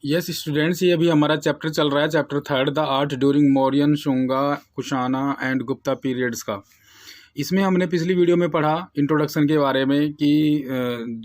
Yes students, ये अभी हमारा चैप्टर चल रहा है, chapter 3 the art during Mauryan, Shunga, Kushana and Gupta periods का। इसमें हमने पिछली वीडियो में पढ़ा इंट्रोडक्शन के बारे में कि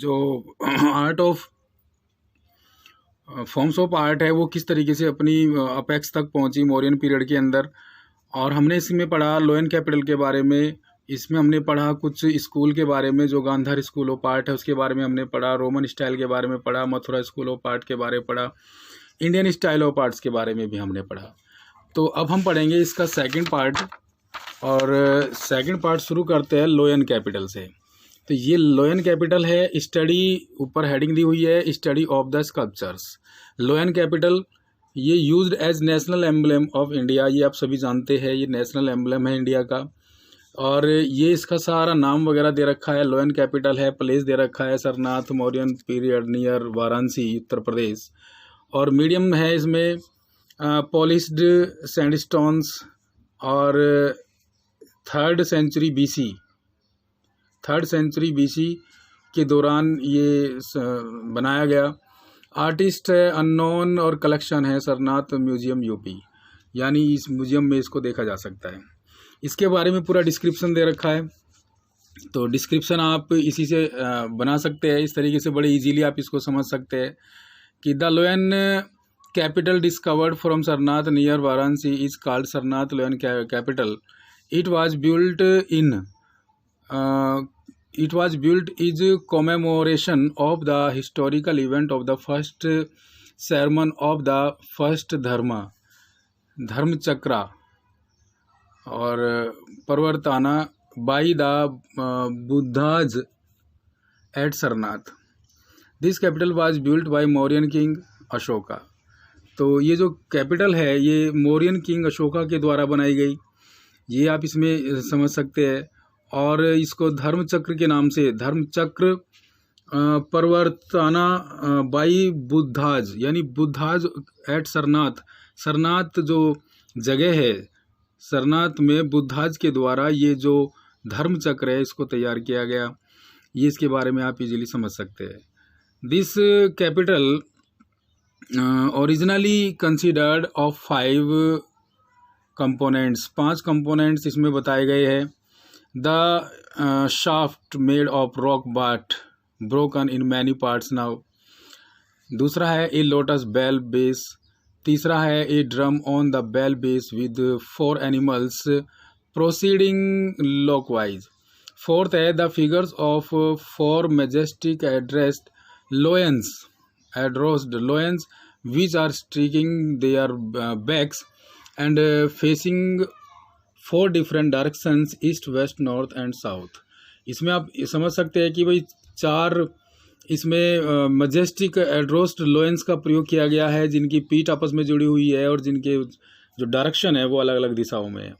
जो art of forms of art है वो किस तरीके से अपनी अपेक्स तक पहुंची मौर्यन पीरियड के अंदर। और हमने इसमें पढ़ा लोयन कैपिटल के बारे में। इसमें हमने पढ़ा कुछ स्कूल के बारे में, जो गांधार स्कूल ऑफ आर्ट है उसके बारे में हमने पढ़ा, रोमन स्टाइल के बारे में पढ़ा, मथुरा स्कूल ऑफ आर्ट के बारे में पढ़ा, इंडियन स्टाइल ऑफ आर्ट्स के बारे में भी हमने पढ़ा। तो अब हम पढ़ेंगे इसका सेकंड पार्ट, और सेकंड पार्ट शुरू करते हैं लोयन कैपिटल से। तो ये लोयन कैपिटल है, स्टडी ऊपर हेडिंग दी हुई है, study of the sculptures. Lion capital ये used as national emblem of India, ये आप सभी जानते हैं, ये नेशनल एम्बलम है इंडिया का। और ये इसका सारा नाम वगैरह दे रखा है, लोयन कैपिटल है, प्लेस दे रखा है सरनाथ मौर्यन पीरियड नियर वाराणसी उत्तर प्रदेश। और मीडियम है इसमें पॉलिश्ड सैंडस्टोन्स, और थर्ड सेंचुरी बीसी के दौरान ये बनाया गया। आर्टिस्ट है अननोन, और कलेक्शन है सरनाथ म्यूजियम यूपी, यानी इस म्यूजियम में इसको देखा जा सकता है। इसके बारे में पूरा डिस्क्रिप्शन दे रखा है, तो डिस्क्रिप्शन आप इसी से बना सकते हैं, इस तरीके से बड़े इजीली आप इसको समझ सकते हैं कि the लोयन capital discovered from Sarnath near Varanasi is called Sarnath लोयन capital. It was built is commemoration of the historical event of the first sermon of the first धर्मचक्रा और प्रवर्ताना by the Buddhas at Sarnath. This capital was built by Mauryan king Ashoka. तो ये जो capital है ये Mauryan king Ashoka के द्वारा बनाई गई, ये आप इसमें समझ सकते हैं। और इसको धर्मचक्र के नाम से, धर्मचक्र प्रवर्ताना बाई बुद्धाज, यानी बुद्धाज एट सरनाथ, सरनाथ जो जगह है सरनाथ में बुद्धाज के द्वारा ये जो धर्मचक्र है इसको तैयार किया गया। ये इसके बारे में आप इजीली समझ सकते हैं। This capital originally considered of 5 components, 5 components इसमें बताए गए हैं। The shaft made of rock but broken in many parts now. दूसरा है ए लोटस बेल बेस। तीसरा है a drum on the bell base with 4 animals proceeding clockwise. Fourth है the figures of 4 majestic addressed lions which are streaking their backs and facing 4 different directions, east, west, north and south। इसमें आप समझ सकते हैं कि भाई 4 इसमें majestic एड्रोस्ट लोयंस का प्रयोग किया गया है, जिनकी पीठ आपस में जुड़ी हुई है और जिनके जो डायरेक्शन है वो अलग अलग दिशाओं में है।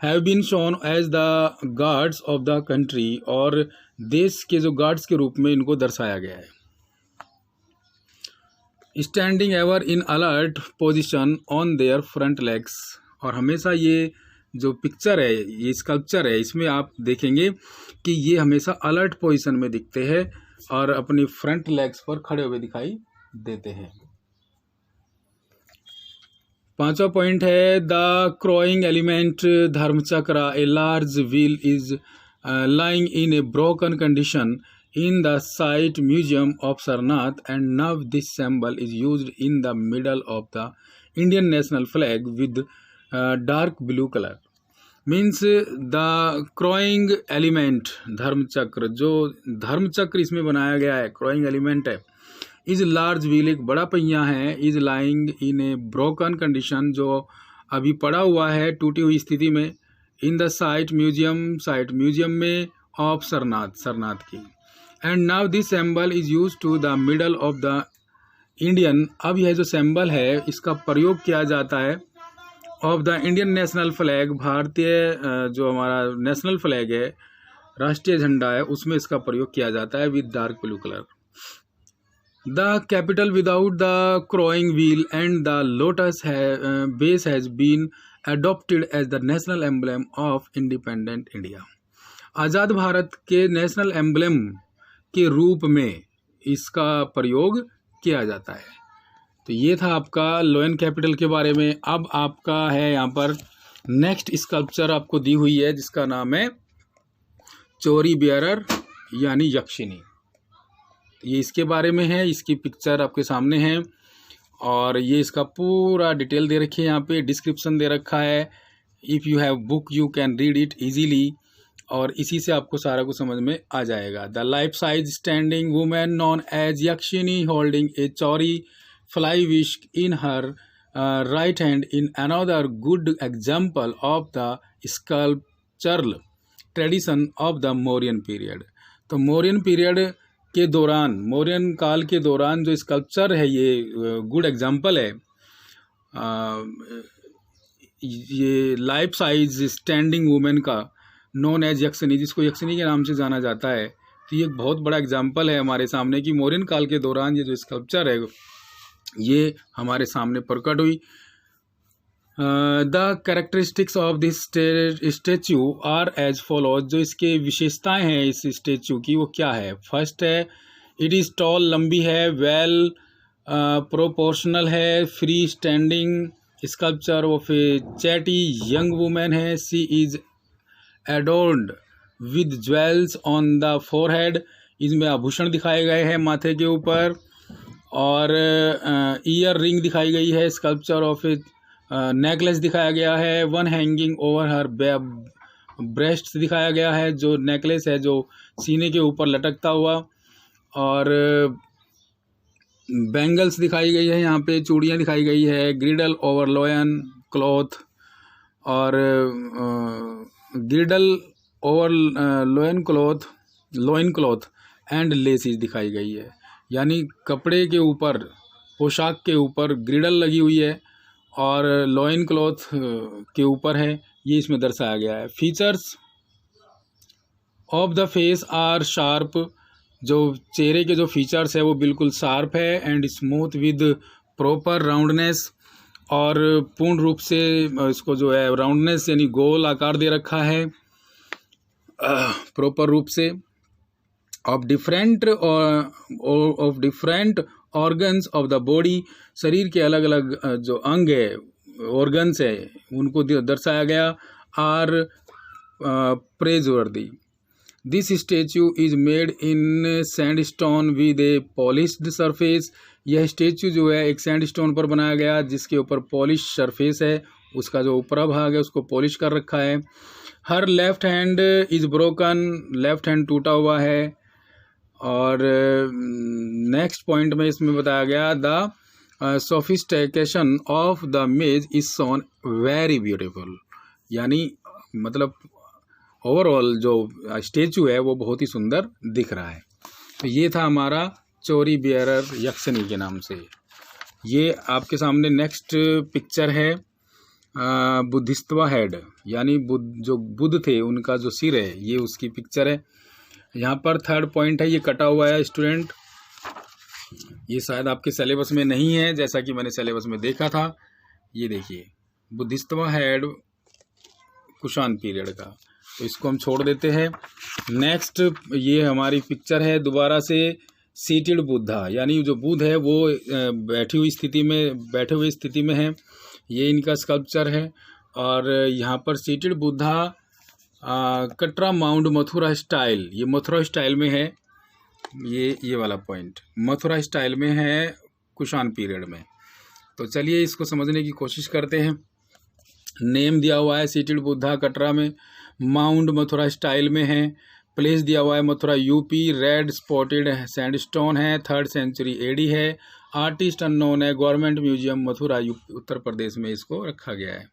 Have been shown as the guards of the country, और देश के जो गार्ड्स के रूप में इनको दर्शाया गया है। Standing ever in alert position on their front legs, और हमेशा ये जो पिक्चर है, ये स्कल्पचर है, इसमें आप देखेंगे कि ये हमेशा अलर्ट पोजीशन में दिखते हैं और अपनी फ्रंट लेग्स पर खड़े हुए दिखाई देते हैं। 5वां पॉइंट है the crowning element Dharmachakra, a large wheel is lying in a broken condition in the site museum of Sarnath, and now this symbol is used in the middle of the Indian national flag with dark blue color। means the crowing element धर्मचक्र, जो धर्मचक्र इसमें बनाया गया है, crowing element है, is large wheel, एक बड़ा पहिया है, is lying in a broken condition, जो अभी पड़ा हुआ है टूटी हुई स्थिति में, in the site म्यूजियम में of सरनाथ की। And now this symbol is use to the middle of the Indian, अब यह जो सिंबल है इसका प्रयोग किया जाता है of the Indian national flag, भारतीय जो हमारा नेशनल फ्लैग है, राष्ट्रीय झंडा है, उसमें इसका प्रयोग किया जाता है with dark blue colour. The capital without the crowning wheel and the lotus base has been adopted as the national emblem of independent India. आज़ाद भारत के नेशनल एम्बलम के रूप में इसका प्रयोग किया जाता है। तो ये था आपका लोयन कैपिटल के बारे में। अब आपका है यहाँ पर नेक्स्ट स्कल्पचर आपको दी हुई है जिसका नाम है चोरी बियरर यानी यक्षिनी। ये इसके बारे में है, इसकी पिक्चर आपके सामने है और ये इसका पूरा डिटेल दे रखी है, यहाँ पे डिस्क्रिप्शन दे रखा है। If you have book you can read it easily, और इसी से आपको सारा कुछ समझ में आ जाएगा। The life size standing women known as Yakshini holding a chauri fly whisk in her right hand in another good example of the sculptural tradition of the Mauryan period. तो मौर्यन पीरियड के दौरान, मौर्यन काल के दौरान जो स्कल्पचर है ये गुड एग्जाम्पल है। ये लाइफ साइज स्टैंडिंग वुमेन का नॉन एज यक्षिनी, जिसको यक्षिनी के नाम से जाना जाता है, तो ये एक बहुत बड़ा एग्जाम्पल है हमारे सामने कि मौर्यन काल के दौरान ये जो स्कल्पचर है ये हमारे सामने प्रकट हुई। The characteristics of this statue are as follows. जो इसके विशेषताएं हैं इस स्टेचू की वो क्या है? फर्स्ट है इट इज़ टॉल, लंबी है, वेल प्रोपोर्शनल है, free standing sculpture of a chatty young women है। She is adorned with jewels on the forehead. इसमें आभूषण दिखाए गए हैं माथे के ऊपर, और ईयर रिंग दिखाई गई है। स्कल्पचर ऑफ ए नेकलेस दिखाया गया है। वन हैंगिंग ओवर हर ब्रेस्ट दिखाया गया है, जो नेकलेस है जो सीने के ऊपर लटकता हुआ, और बैंगल्स दिखाई गई है, यहाँ पे चूड़ियाँ दिखाई गई है। ग्रिडल ओवर लोयन क्लॉथ, और ग्रिडल over lion cloth and laces दिखाई गई है, यानी कपड़े के ऊपर, पोशाक के ऊपर ग्रिडल लगी हुई है और लोइन क्लॉथ के ऊपर है, ये इसमें दर्शाया गया है। Features of the face are sharp. जो चेहरे के जो फीचर्स है वो बिल्कुल शार्प है, and smooth with proper roundness, और पूर्ण रूप से इसको जो है राउंडनेस यानी गोल आकार दे रखा है प्रॉपर रूप से। Of different organs of the body. शरीर के अलग अलग जो अंग है, ऑर्गन्स है, उनको दर्शाया गया। Are praiseworthy. This statue is made in sandstone with a polished surface. यह स्टेचू जो है एक सैंडस्टोन पर बनाया गया जिसके ऊपर पॉलिश सरफेस है, उसका जो ऊपरा भाग है उसको पॉलिश कर रखा है। Her left hand is broken. Left hand टूटा हुआ है। और नेक्स्ट पॉइंट में इसमें बताया गया द सोफिस्टिकेशन ऑफ द मेज इज शोन वेरी ब्यूटीफुल, यानी मतलब ओवरऑल जो स्टेचू है वो बहुत ही सुंदर दिख रहा है। तो ये था हमारा चोरी बियरर यक्षिनी के नाम से। ये आपके सामने नेक्स्ट पिक्चर है बुद्धिस्त्वा हेड, यानी जो बुद्ध थे उनका जो सिर है, ये उसकी पिक्चर है। यहाँ पर थर्ड पॉइंट है, ये कटा हुआ है स्टूडेंट, ये शायद आपके सिलेबस में नहीं है जैसा कि मैंने सिलेबस में देखा था। ये देखिए बुद्धिस्त्वा हेड कुषाण पीरियड का, तो इसको हम छोड़ देते हैं। नेक्स्ट ये हमारी पिक्चर है दोबारा से सीटेड बुद्धा, यानी जो बुद्ध है वो बैठे हुई स्थिति में है, ये इनका स्कल्पचर है। और यहाँ पर seated Buddha Katra mount Mathura style, ये मथुरा स्टाइल में है। ये वाला पॉइंट मथुरा स्टाइल में है कुषाण पीरियड में। तो चलिए इसको समझने की कोशिश करते हैं। नेम दिया हुआ है सीटेड बुद्धा कटरा में, माउंट मथुरा स्टाइल में है, प्लेस दिया हुआ है Mathura UP, red spotted sandstone है, 3rd सेंचुरी एडी है, आर्टिस्ट अननोन है, गवर्नमेंट म्यूजियम मथुरा उत्तर प्रदेश में इसको रखा गया है।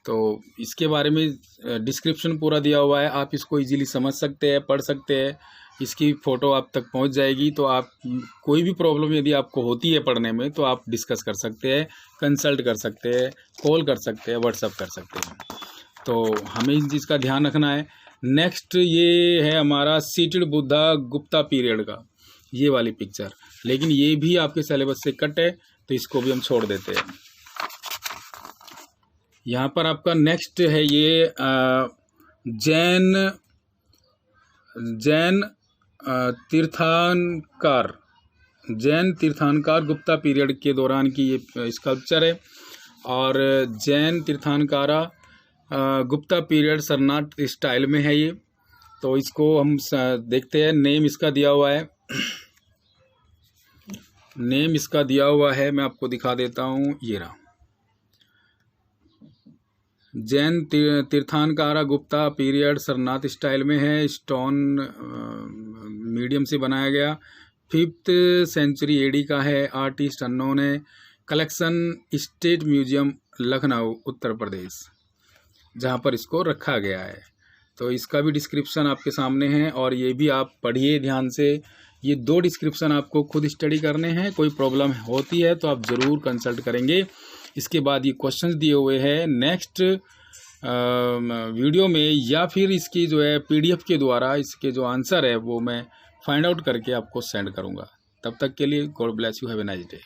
तो इसके बारे में डिस्क्रिप्शन पूरा दिया हुआ है, आप इसको इजीली समझ सकते हैं, पढ़ सकते हैं, इसकी फ़ोटो आप तक पहुंच जाएगी। तो आप कोई भी प्रॉब्लम यदि आपको होती है पढ़ने में तो आप डिस्कस कर सकते हैं, कंसल्ट कर सकते हैं, कॉल कर सकते हैं, व्हाट्सअप कर सकते हैं। तो हमें इस चीज़ का ध्यान रखना है। नेक्स्ट ये है हमारा सीटेड बुद्धा गुप्ता पीरियड का, ये वाली पिक्चर, लेकिन ये भी आपके सिलेबस से कट है तो इसको भी हम छोड़ देते हैं। यहाँ पर आपका नेक्स्ट है ये जैन तीर्थंकर जैन तीर्थंकर गुप्ता पीरियड के दौरान की ये स्कल्पचर है। और जैन तीर्थंकारा गुप्ता पीरियड सरनाथ स्टाइल में है ये। तो इसको हम देखते हैं, नेम इसका दिया हुआ है, नेम इसका दिया हुआ है, मैं आपको दिखा देता हूँ, ये रहा। जैन तीर्थंकारा गुप्ता पीरियड सरनाथ स्टाइल में है, स्टोन मीडियम से बनाया गया, 5th सेंचुरी एडी का है, आर्टिस्ट अननोन है, collection state museum Lucknow Uttar Pradesh जहाँ पर इसको रखा गया है। तो इसका भी डिस्क्रिप्शन आपके सामने है और ये भी आप पढ़िए ध्यान से। ये 2 डिस्क्रिप्शन आपको खुद स्टडी करने हैं, कोई प्रॉब्लम होती है तो आप ज़रूर कंसल्ट करेंगे। इसके बाद ये क्वेश्चंस दिए हुए हैं, नेक्स्ट वीडियो में या फिर इसकी जो है PDF के द्वारा इसके जो आंसर है वो मैं फाइंड आउट करके आपको सेंड करूँगा। तब तक के लिए God bless you, have a nice day.